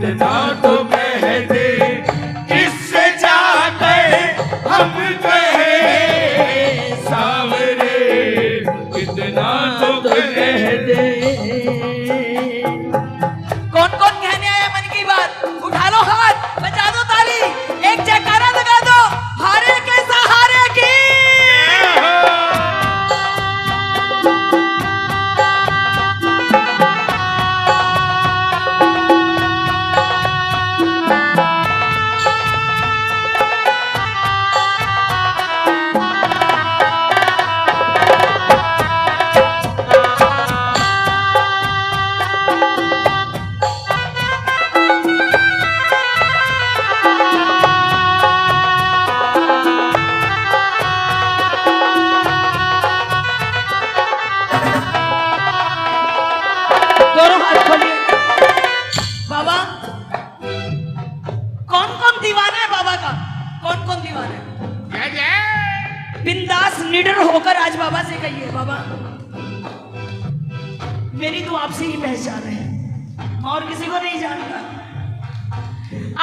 इतना तो कह दे, किससे जाकर हम कहे सावरे, इतना तो कह दे। कौन कौन कहने आया मन की बात? उठा लो हाथ, बजा दो ताली, एक जयकारा लगा दो हारे के सहारे की। बिंदास निडर होकर आज बाबा से कहिए, बाबा मेरी तो आपसे ही पहचान है, और किसी को नहीं जानता।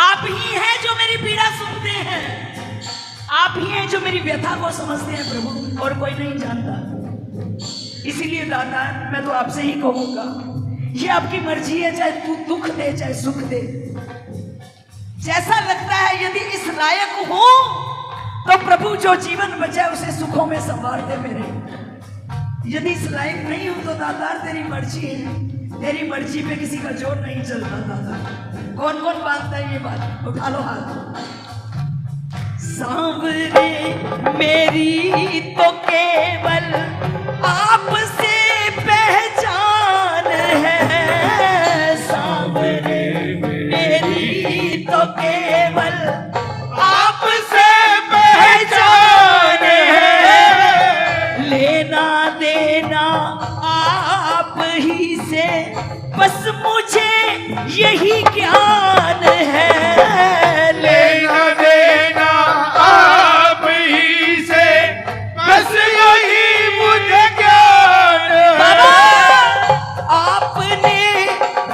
आप ही हैं जो मेरी पीड़ा सुनते हैं, आप ही हैं जो मेरी व्यथा को समझते हैं प्रभु, और कोई नहीं जानता। इसीलिए दाता मैं तो आपसे ही कहूंगा, ये आपकी मर्जी है, चाहे तू दुख दे चाहे सुख दे, जैसा लगता है। यदि इस लायक हो तो प्रभु जो जीवन बचा है उसे सुखों में संवार दे मेरे। यदि इस लायक नहीं हो तो दातार तेरी मर्जी है, तेरी मर्जी पे किसी का जोर नहीं चलता दाता। कौन कौन मानता है ये बात? उठा लो हाथ। सांवरे मेरी तो केवल आपसे पहचान है, सांवरे मेरी तो केवल आपसे पहचान है, लेना देना आप ही से बस मुझे यही ज्ञान है, लेना देना आप ही से बस यही मुझे ज्ञान है। आपने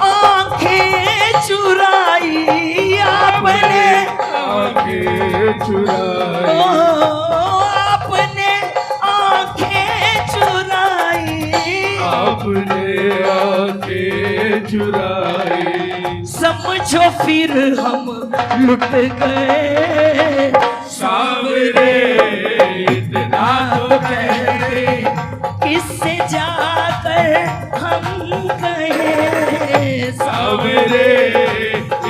आंखें चुराई, आपने आंखें चुराई, आपने आंखें चुराई, आपने आंखें चुराई, समझो फिर हम लुट गए, सावरे इतना तो कह दे, किससे जाकर हम कहे सावरे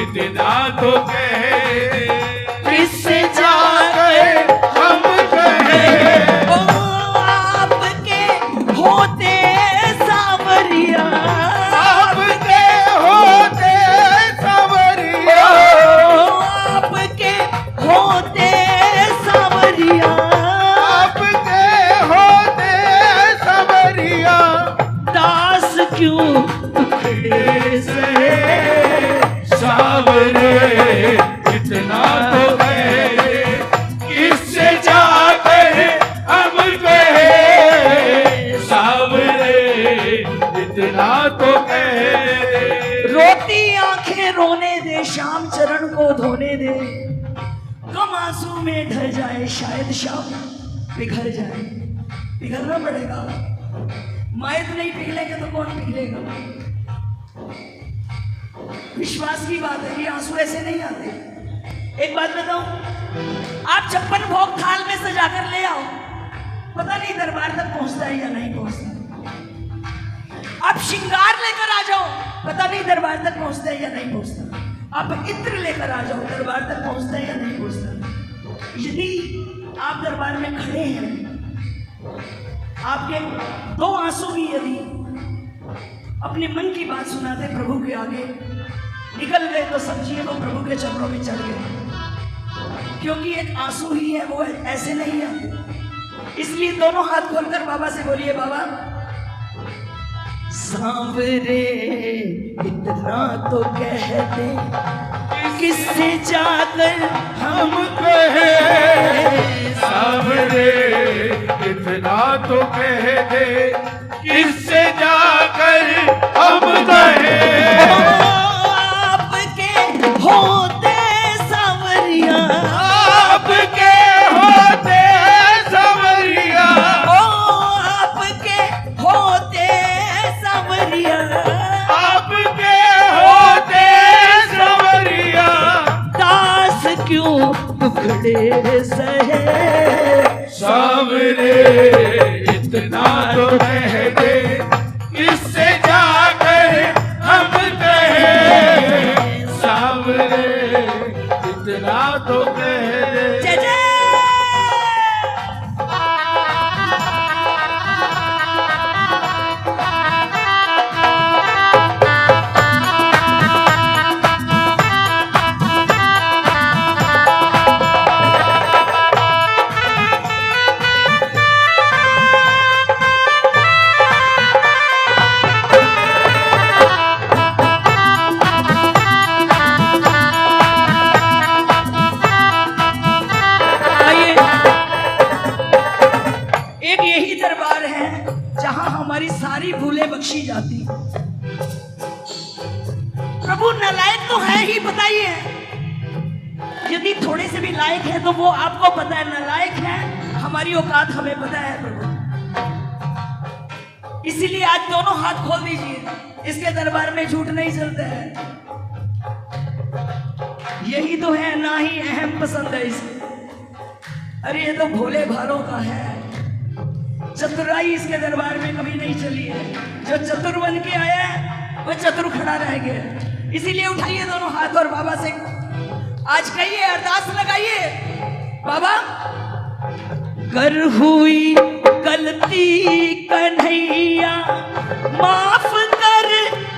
इतना तो कह दे, किससे जाकर हम कहे ओ आपके होते सावरिया, आपके होते सावरिया, आपके होते सावरिया, आपके होते सावरिया, दास क्यों टुकड़े से, सावरे इतना तो कह दे, किससे जाकर हम कहे सावरे इतना तो कह दे। रोती आंखें रोने दे, शाम चरण को धोने दे, गम आंसू में ढल जाए, शायद शाम पिघल जाए। पिघलना पड़ेगा, मायत नहीं पिघलेगा तो कौन पिघलेगा? विश्वास की बात है, ये आंसू ऐसे नहीं आते। एक बात बताऊं, आप 56 भोग थाल में सजा कर ले आओ, पता नहीं दरबार तक पहुंचता है या नहीं पहुंचता। आप श्रृंगार लेकर आ जाओ, पता नहीं दरबार तक पहुंचता है या नहीं पहुंचता। आप इत्र लेकर आ जाओ, दरबार तक पहुंचता है या नहीं पहुंचता। यदि आप दरबार में खड़े हैं, आपके 2 आंसू भी यदि अपने मन की बात सुनाते प्रभु के आगे निकल गए तो समझिए वो प्रभु के चरणों में चढ़ गए, क्योंकि एक आंसू ही है, वो ऐसे नहीं आते। इसलिए दोनों हाथ खोलकर बाबा से बोलिए, बाबा सांवरे इतना तो कह दे, किससे जाकर हम कहे सावरे इतना तो कह दे, किससे जाकर हम कहे आपके टुकड़े सहे। सावरे इतना तो कह दे, किससे जाकर हम कहे। सावरे इतना तो कह दे। जय जय। एक यही दरबार है जहां हमारी सारी भूलें बख्शी जाती। प्रभु नालायक तो है ही, बताइए। यदि थोड़े से भी लायक है तो वो आपको पता है नालायक है, हमारी औकात हमें पता है प्रभु। इसीलिए आज दोनों हाथ खोल दीजिए, इसके दरबार में झूठ नहीं चलता है। यही तो है, ना ही अहम पसंद है इसे। अरे ये तो भोले भालों का है, चतुराई इसके दरबार में कभी नहीं चली है। जो चतुर बन के आया है वो चतुर खड़ा रह गया। इसीलिए उठाइए दोनों हाथ और बाबा से आज कहिए, अरदास लगाइए, बाबा कर हुई गलती कन्हैया माफ कर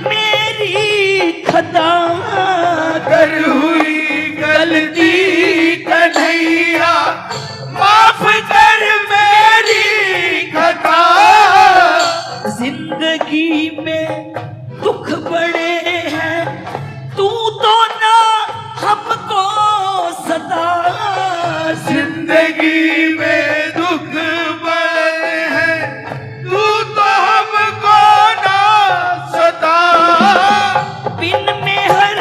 मेरी खता। कर हुई गलती कन्हैया माफ कर मेरी खता। जिंदगी में दुख बड़े हैं, तू तो ना हमको सता। जिंदगी में दुख बड़े हैं, तू तो हमको ना सता। बिन मेहर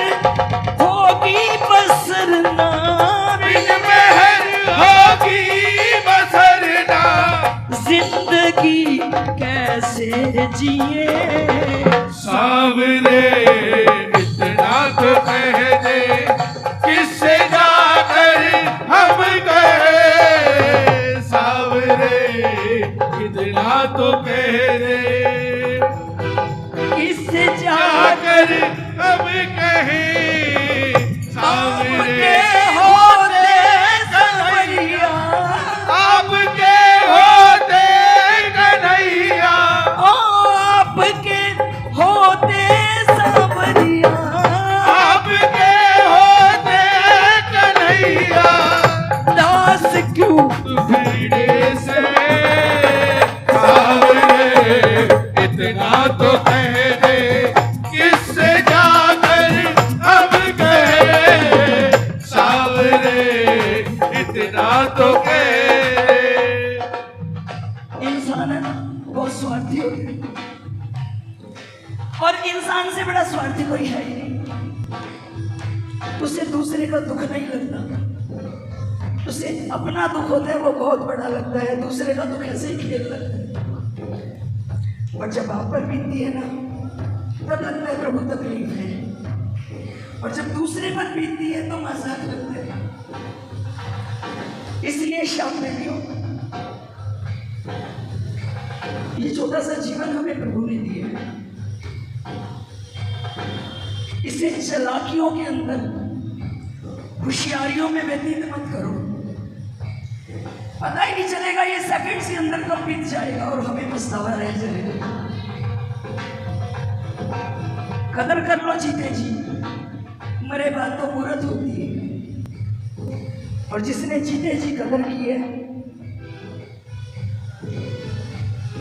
होगी बसरना, बिन मेहर होगी बसरना। जिंदगी कैसे जिए। सावरे इतना तो कह दे, किससे जाकर हम गए। सावरे इतना तो कह दे, किससे जाकर हम कहे। सावरे होते सवरिया, आपके होते कन्हैया। आपके होते सवरिया, आपके होते कन्हैया। दास क्यों भीड़े से। सावरे इतना तो कह दे, किससे जाकर हम कहे। सावरे इतना तो कह दे। इंसान है ना, बहुत स्वार्थी होते हैं। और इंसान से बड़ा स्वार्थी कोई है ही नहीं। उसे दूसरे का दुख नहीं लगता, उसे अपना दुख होता है वो बहुत बड़ा लगता है, दूसरे का दुख ऐसे ही खेल लगता है। और जब आप पर बीतती है ना, तब लगता है प्रभु तकलीफ है। और जब दूसरे पर बीतती है तो मजाक लगता है। इसलिए शाम में भी ये छोटा सा जीवन हमें प्रभु ने दिया है, इसे चालाकियों के अंदर, होशियारियों में व्यतीत मत करो। पता ही नहीं चलेगा ये सेकंड्स के अंदर कब बीत जाएगा और हमें पछतावा रह जाएगा। कदर कर लो जीते जी, मरे बाद तो मूर्त होती है। और जिसने जीते जी कदर की है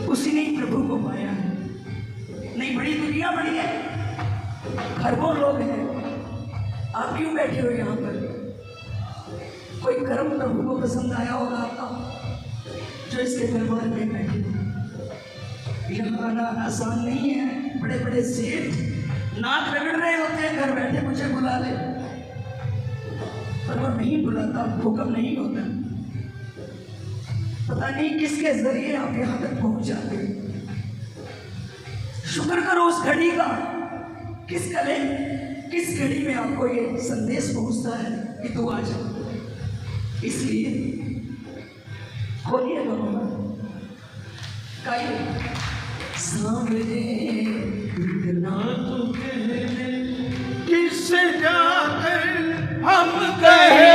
उसी ने ही प्रभु को पाया है। नहीं, बड़ी दुनिया बड़ी है, खरबों लोग हैं, आप क्यों बैठे हो यहाँ पर? कोई कर्म प्रभु को पसंद आया होगा आपका जो इसके दरबार में बैठे हो। यहाँ आना आसान नहीं है। बड़े बड़े सेठ नाक रगड़ रहे होते हैं घर बैठे, मुझे बुला ले, पर वो नहीं बुलाता, हुक्म नहीं होता। पता नहीं किसके जरिए आप यहाँ तक पहुंच जाते हो। शुक्र करो उस घड़ी का, किस घड़ी में आपको ये संदेश पहुंचता है कि तू आ जा। इसलिए खोलिए दोनों कहिए सामने इतना तो कह दे किससे जाकर हम कहे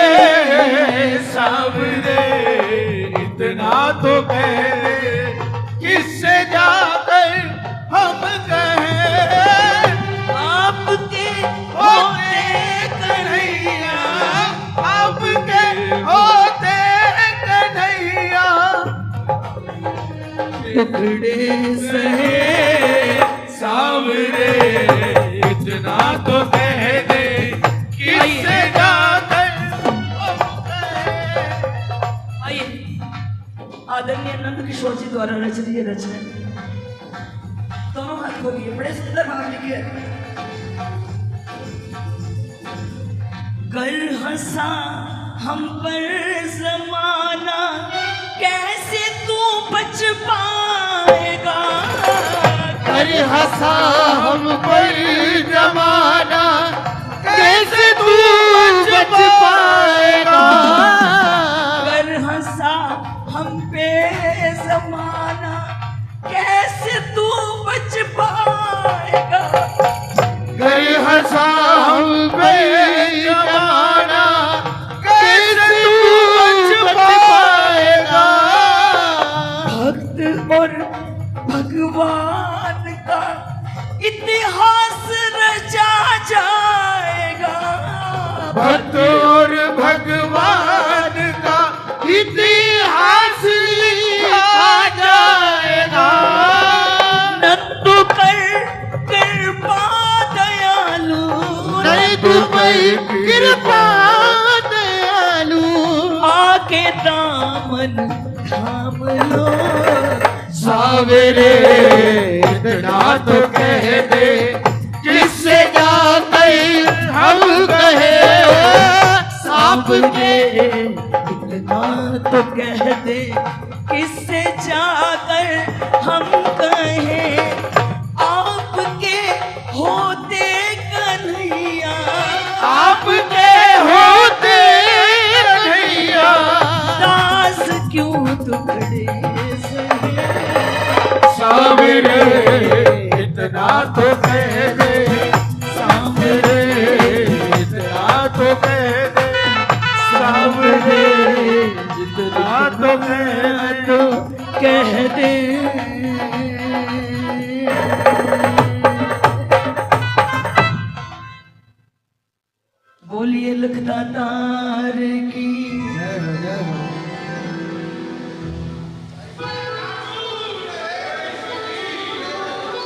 सावरे, इतना तो कह दे किससे जाकर हम कहे आपके होते कन्हैया, आपके होते कन्हैया, टुकड़े सहे सावरे, इतना तो कह दे किससे जाकर हम कहे। आइए आदरणीय नंद किशोर जी द्वारा रचित ये रचना दोनों हाथ खोलिए, बड़े सुंदर भाव लिखे। कर हंसा हम पर जमाना कैसे तू बच पाएगा, कर हंसा हम पर जमाना कैसे तू बच पाएगा, कर हंसा हम पे जमाना कैसे तू बच पाएगा, कर हंसा हम पे जमाना कैसे तू बच पाएगा, भक्त और भगवान का इतिहास रचा जाएगा, भक्त और भगवान का इतिहास लिखा जाएगा, नंदू कर कृपा दयालु, नहीं तुम्हें कृपा दयालु, आके दामन थाम लो, सावरे, इतना तो कह दे किससे जाकर हम कहे आपके इतना तो कह दे किससे जाकर हम कहें, आपके होते कन्हैया, आपके होते कन्हैया, दास क्यों टुकड़े सहे, सावरे, इतना तो कह दे सावरे, इतना तो कह दे सावरे, इतना तो कह दे। बोलिए लिखदाता